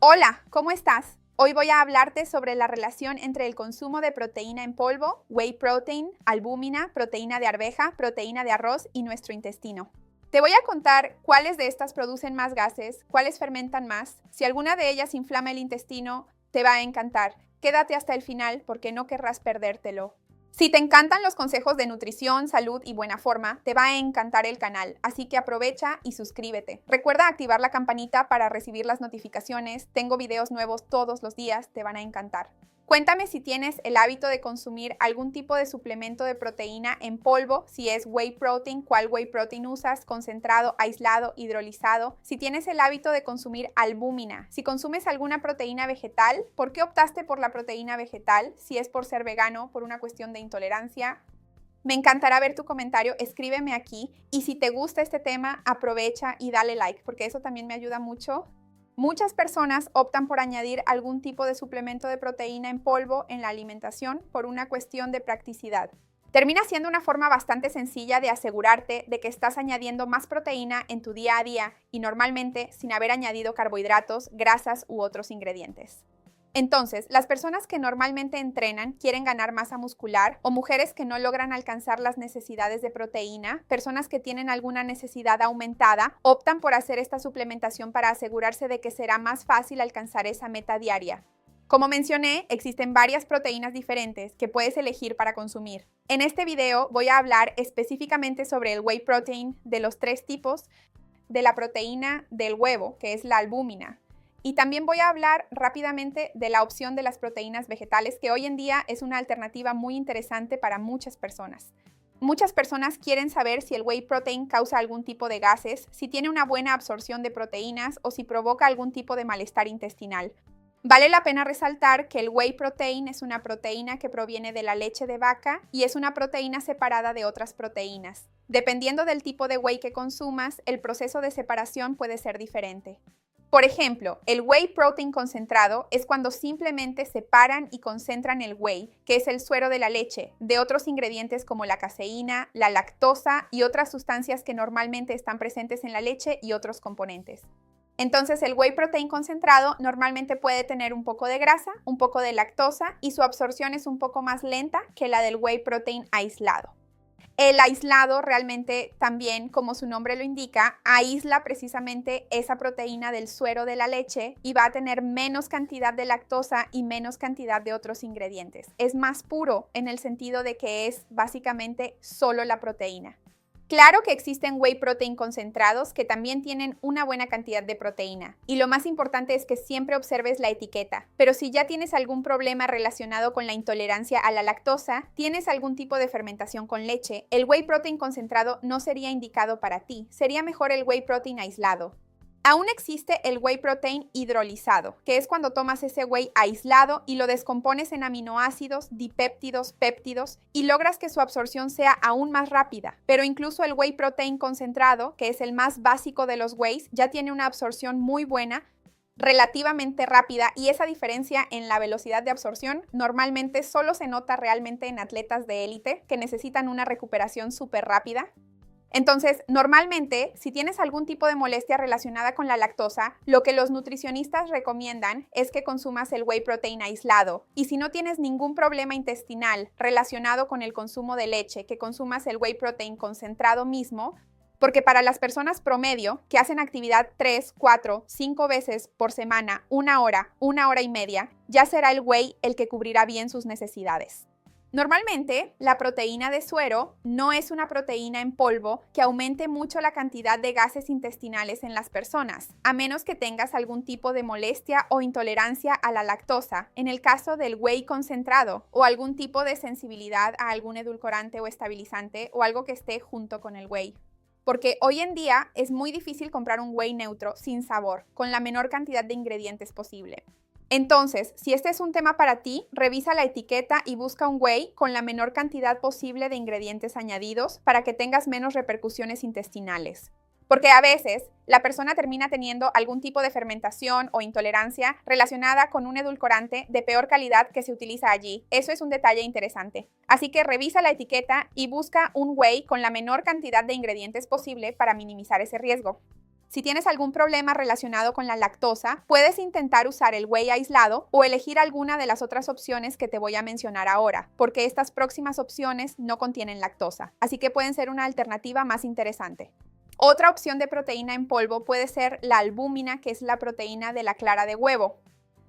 Hola, ¿cómo estás? Hoy voy a hablarte sobre la relación entre el consumo de proteína en polvo, whey protein, albúmina, proteína de arveja, proteína de arroz y nuestro intestino. Te voy a contar cuáles de estas producen más gases, cuáles fermentan más. Si alguna de ellas inflama el intestino, te va a encantar. Quédate hasta el final porque no querrás perdértelo. Si te encantan los consejos de nutrición, salud y buena forma, te va a encantar el canal, así que aprovecha y suscríbete. Recuerda activar la campanita para recibir las notificaciones. Tengo videos nuevos todos los días, te van a encantar. Cuéntame si tienes el hábito de consumir algún tipo de suplemento de proteína en polvo, si es whey protein, cuál whey protein usas, concentrado, aislado, hidrolizado. Si tienes el hábito de consumir albúmina, si consumes alguna proteína vegetal, ¿por qué optaste por la proteína vegetal? Si es por ser vegano, por una cuestión de intolerancia. Me encantará ver tu comentario, escríbeme aquí y si te gusta este tema, aprovecha y dale like, porque eso también me ayuda mucho. Muchas personas optan por añadir algún tipo de suplemento de proteína en polvo en la alimentación por una cuestión de practicidad. Termina siendo una forma bastante sencilla de asegurarte de que estás añadiendo más proteína en tu día a día y normalmente sin haber añadido carbohidratos, grasas u otros ingredientes. Entonces, las personas que normalmente entrenan, quieren ganar masa muscular o mujeres que no logran alcanzar las necesidades de proteína, personas que tienen alguna necesidad aumentada, optan por hacer esta suplementación para asegurarse de que será más fácil alcanzar esa meta diaria. Como mencioné, existen varias proteínas diferentes que puedes elegir para consumir. En este video voy a hablar específicamente sobre el whey protein de los 3 tipos, de la proteína del huevo, que es la albúmina. Y también voy a hablar rápidamente de la opción de las proteínas vegetales, que hoy en día es una alternativa muy interesante para muchas personas. Muchas personas quieren saber si el whey protein causa algún tipo de gases, si tiene una buena absorción de proteínas o si provoca algún tipo de malestar intestinal. Vale la pena resaltar que el whey protein es una proteína que proviene de la leche de vaca y es una proteína separada de otras proteínas. Dependiendo del tipo de whey que consumas, el proceso de separación puede ser diferente. Por ejemplo, el whey protein concentrado es cuando simplemente separan y concentran el whey, que es el suero de la leche, de otros ingredientes como la caseína, la lactosa y otras sustancias que normalmente están presentes en la leche y otros componentes. Entonces, el whey protein concentrado normalmente puede tener un poco de grasa, un poco de lactosa y su absorción es un poco más lenta que la del whey protein aislado. El aislado realmente también, como su nombre lo indica, aísla precisamente esa proteína del suero de la leche y va a tener menos cantidad de lactosa y menos cantidad de otros ingredientes. Es más puro en el sentido de que es básicamente solo la proteína. Claro que existen whey protein concentrados que también tienen una buena cantidad de proteína y lo más importante es que siempre observes la etiqueta, pero si ya tienes algún problema relacionado con la intolerancia a la lactosa, tienes algún tipo de fermentación con leche, el whey protein concentrado no sería indicado para ti, sería mejor el whey protein aislado. Aún existe el whey protein hidrolizado, que es cuando tomas ese whey aislado y lo descompones en aminoácidos, dipéptidos, péptidos y logras que su absorción sea aún más rápida. Pero incluso el whey protein concentrado, que es el más básico de los wheys, ya tiene una absorción muy buena, relativamente rápida y esa diferencia en la velocidad de absorción normalmente solo se nota realmente en atletas de élite que necesitan una recuperación súper rápida. Entonces, normalmente, si tienes algún tipo de molestia relacionada con la lactosa, lo que los nutricionistas recomiendan es que consumas el whey protein aislado. Y si no tienes ningún problema intestinal relacionado con el consumo de leche, que consumas el whey protein concentrado mismo, porque para las personas promedio que hacen actividad 3, 4, 5 veces por semana, 1 hora y media, ya será el whey el que cubrirá bien sus necesidades. Normalmente, la proteína de suero no es una proteína en polvo que aumente mucho la cantidad de gases intestinales en las personas, a menos que tengas algún tipo de molestia o intolerancia a la lactosa, en el caso del whey concentrado, o algún tipo de sensibilidad a algún edulcorante o estabilizante o algo que esté junto con el whey. Porque hoy en día es muy difícil comprar un whey neutro sin sabor, con la menor cantidad de ingredientes posible. Entonces, si este es un tema para ti, revisa la etiqueta y busca un whey con la menor cantidad posible de ingredientes añadidos para que tengas menos repercusiones intestinales. Porque a veces la persona termina teniendo algún tipo de fermentación o intolerancia relacionada con un edulcorante de peor calidad que se utiliza allí. Eso es un detalle interesante. Así que revisa la etiqueta y busca un whey con la menor cantidad de ingredientes posible para minimizar ese riesgo. Si tienes algún problema relacionado con la lactosa, puedes intentar usar el whey aislado o elegir alguna de las otras opciones que te voy a mencionar ahora, porque estas próximas opciones no contienen lactosa, así que pueden ser una alternativa más interesante. Otra opción de proteína en polvo puede ser la albúmina, que es la proteína de la clara de huevo.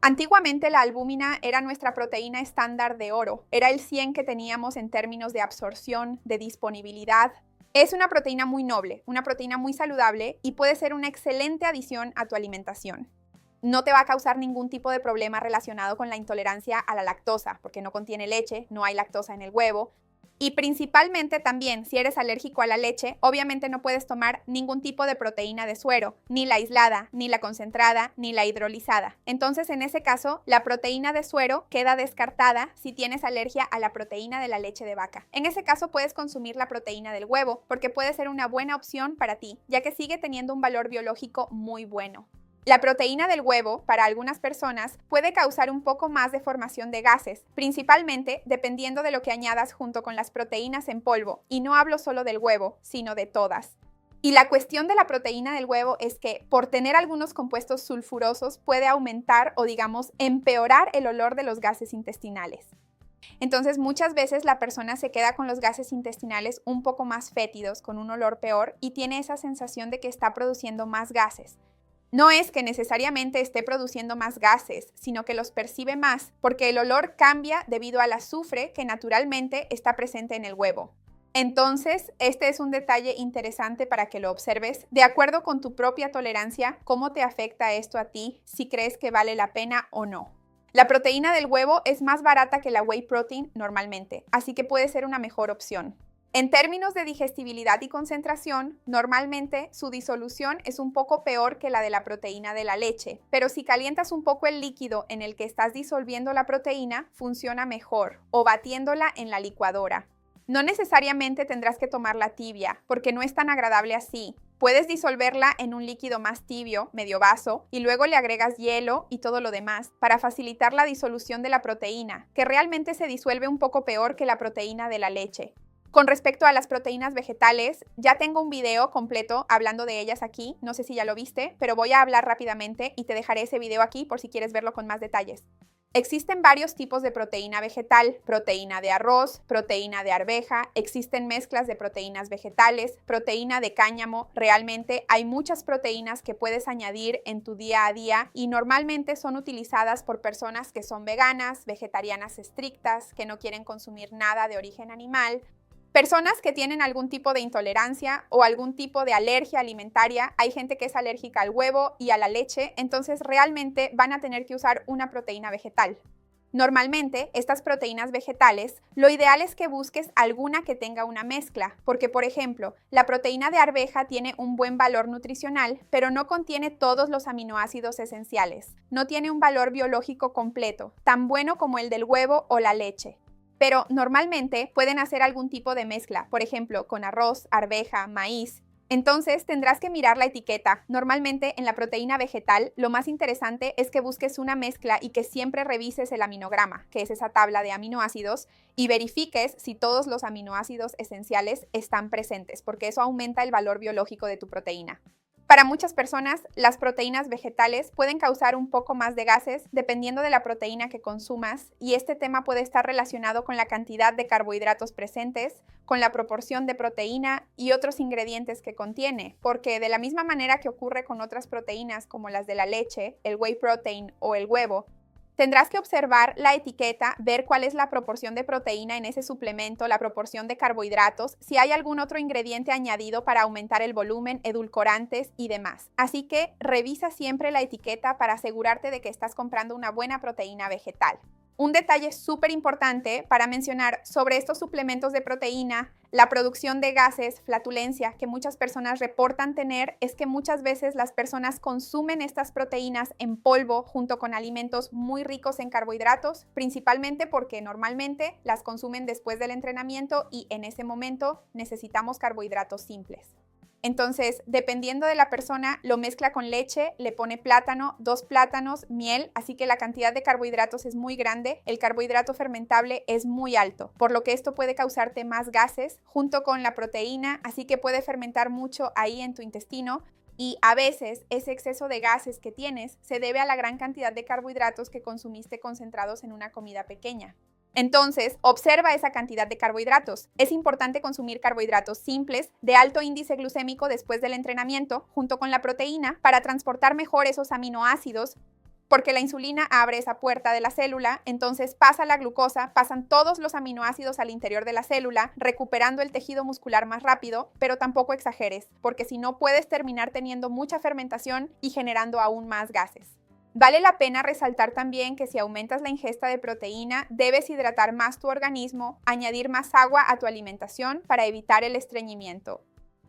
Antiguamente la albúmina era nuestra proteína estándar de oro, era el 100 que teníamos en términos de absorción, de disponibilidad. Es una proteína muy noble, una proteína muy saludable y puede ser una excelente adición a tu alimentación. No te va a causar ningún tipo de problema relacionado con la intolerancia a la lactosa, porque no contiene leche, no hay lactosa en el huevo. Y principalmente también, si eres alérgico a la leche, obviamente no puedes tomar ningún tipo de proteína de suero, ni la aislada, ni la concentrada, ni la hidrolizada. Entonces, en ese caso, la proteína de suero queda descartada si tienes alergia a la proteína de la leche de vaca. En ese caso, puedes consumir la proteína del huevo, porque puede ser una buena opción para ti, ya que sigue teniendo un valor biológico muy bueno. La proteína del huevo, para algunas personas, puede causar un poco más de formación de gases, principalmente dependiendo de lo que añadas junto con las proteínas en polvo, y no hablo solo del huevo, sino de todas. Y la cuestión de la proteína del huevo es que, por tener algunos compuestos sulfurosos, puede aumentar o digamos empeorar el olor de los gases intestinales. Entonces, muchas veces la persona se queda con los gases intestinales un poco más fétidos, con un olor peor, y tiene esa sensación de que está produciendo más gases. No es que necesariamente esté produciendo más gases, sino que los percibe más, porque el olor cambia debido al azufre que naturalmente está presente en el huevo. Entonces, este es un detalle interesante para que lo observes, de acuerdo con tu propia tolerancia, cómo te afecta esto a ti, si crees que vale la pena o no. La proteína del huevo es más barata que la whey protein normalmente, así que puede ser una mejor opción. En términos de digestibilidad y concentración, normalmente su disolución es un poco peor que la de la proteína de la leche, pero si calientas un poco el líquido en el que estás disolviendo la proteína, funciona mejor, o batiéndola en la licuadora. No necesariamente tendrás que tomarla tibia, porque no es tan agradable así. Puedes disolverla en un líquido más tibio, medio vaso, y luego le agregas hielo y todo lo demás para facilitar la disolución de la proteína, que realmente se disuelve un poco peor que la proteína de la leche. Con respecto a las proteínas vegetales, ya tengo un video completo hablando de ellas aquí, no sé si ya lo viste, pero voy a hablar rápidamente y te dejaré ese video aquí por si quieres verlo con más detalles. Existen varios tipos de proteína vegetal, proteína de arroz, proteína de arveja, existen mezclas de proteínas vegetales, proteína de cáñamo. Realmente hay muchas proteínas que puedes añadir en tu día a día y normalmente son utilizadas por personas que son veganas, vegetarianas estrictas, que no quieren consumir nada de origen animal. Personas que tienen algún tipo de intolerancia o algún tipo de alergia alimentaria, hay gente que es alérgica al huevo y a la leche, entonces realmente van a tener que usar una proteína vegetal. Normalmente, estas proteínas vegetales, lo ideal es que busques alguna que tenga una mezcla, porque por ejemplo, la proteína de arveja tiene un buen valor nutricional, pero no contiene todos los aminoácidos esenciales, no tiene un valor biológico completo, tan bueno como el del huevo o la leche. Pero normalmente pueden hacer algún tipo de mezcla, por ejemplo, con arroz, arveja, maíz. Entonces tendrás que mirar la etiqueta. Normalmente en la proteína vegetal lo más interesante es que busques una mezcla y que siempre revises el aminograma, que es esa tabla de aminoácidos, y verifiques si todos los aminoácidos esenciales están presentes, porque eso aumenta el valor biológico de tu proteína. Para muchas personas, las proteínas vegetales pueden causar un poco más de gases dependiendo de la proteína que consumas, y este tema puede estar relacionado con la cantidad de carbohidratos presentes, con la proporción de proteína y otros ingredientes que contiene, porque de la misma manera que ocurre con otras proteínas como las de la leche, el whey protein o el huevo, tendrás que observar la etiqueta, ver cuál es la proporción de proteína en ese suplemento, la proporción de carbohidratos, si hay algún otro ingrediente añadido para aumentar el volumen, edulcorantes y demás. Así que revisa siempre la etiqueta para asegurarte de que estás comprando una buena proteína vegetal. Un detalle súper importante para mencionar sobre estos suplementos de proteína, la producción de gases, flatulencia, que muchas personas reportan tener, es que muchas veces las personas consumen estas proteínas en polvo junto con alimentos muy ricos en carbohidratos, principalmente porque normalmente las consumen después del entrenamiento y en ese momento necesitamos carbohidratos simples. Entonces, dependiendo de la persona, lo mezcla con leche, le pone plátano, 2 plátanos, miel, así que la cantidad de carbohidratos es muy grande, el carbohidrato fermentable es muy alto, por lo que esto puede causarte más gases junto con la proteína, así que puede fermentar mucho ahí en tu intestino. Y a veces ese exceso de gases que tienes se debe a la gran cantidad de carbohidratos que consumiste concentrados en una comida pequeña. Entonces, observa esa cantidad de carbohidratos. Es importante consumir carbohidratos simples de alto índice glucémico después del entrenamiento, junto con la proteína, para transportar mejor esos aminoácidos, porque la insulina abre esa puerta de la célula, entonces pasa la glucosa, pasan todos los aminoácidos al interior de la célula, recuperando el tejido muscular más rápido, pero tampoco exageres, porque si no puedes terminar teniendo mucha fermentación y generando aún más gases. Vale la pena resaltar también que si aumentas la ingesta de proteína, debes hidratar más tu organismo, añadir más agua a tu alimentación para evitar el estreñimiento.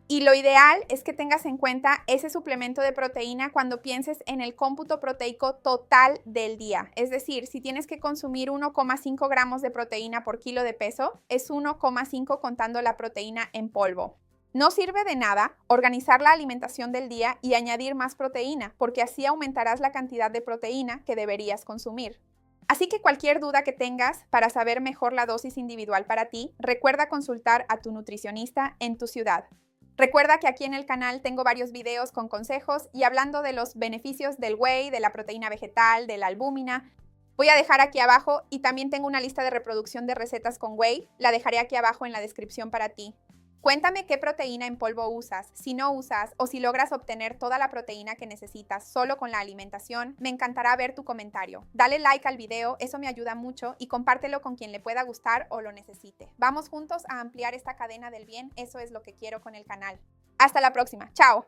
Y lo ideal es que tengas en cuenta ese suplemento de proteína cuando pienses en el cómputo proteico total del día. Es decir, si tienes que consumir 1,5 gramos de proteína por kilo de peso, es 1,5 contando la proteína en polvo. No sirve de nada organizar la alimentación del día y añadir más proteína, porque así aumentarás la cantidad de proteína que deberías consumir. Así que cualquier duda que tengas para saber mejor la dosis individual para ti, recuerda consultar a tu nutricionista en tu ciudad. Recuerda que aquí en el canal tengo varios videos con consejos y hablando de los beneficios del whey, de la proteína vegetal, de la albúmina. Voy a dejar aquí abajo y también tengo una lista de reproducción de recetas con whey, la dejaré aquí abajo en la descripción para ti. Cuéntame qué proteína en polvo usas, si no usas o si logras obtener toda la proteína que necesitas solo con la alimentación, me encantará ver tu comentario. Dale like al video, eso me ayuda mucho y compártelo con quien le pueda gustar o lo necesite. Vamos juntos a ampliar esta cadena del bien, eso es lo que quiero con el canal. Hasta la próxima, chao.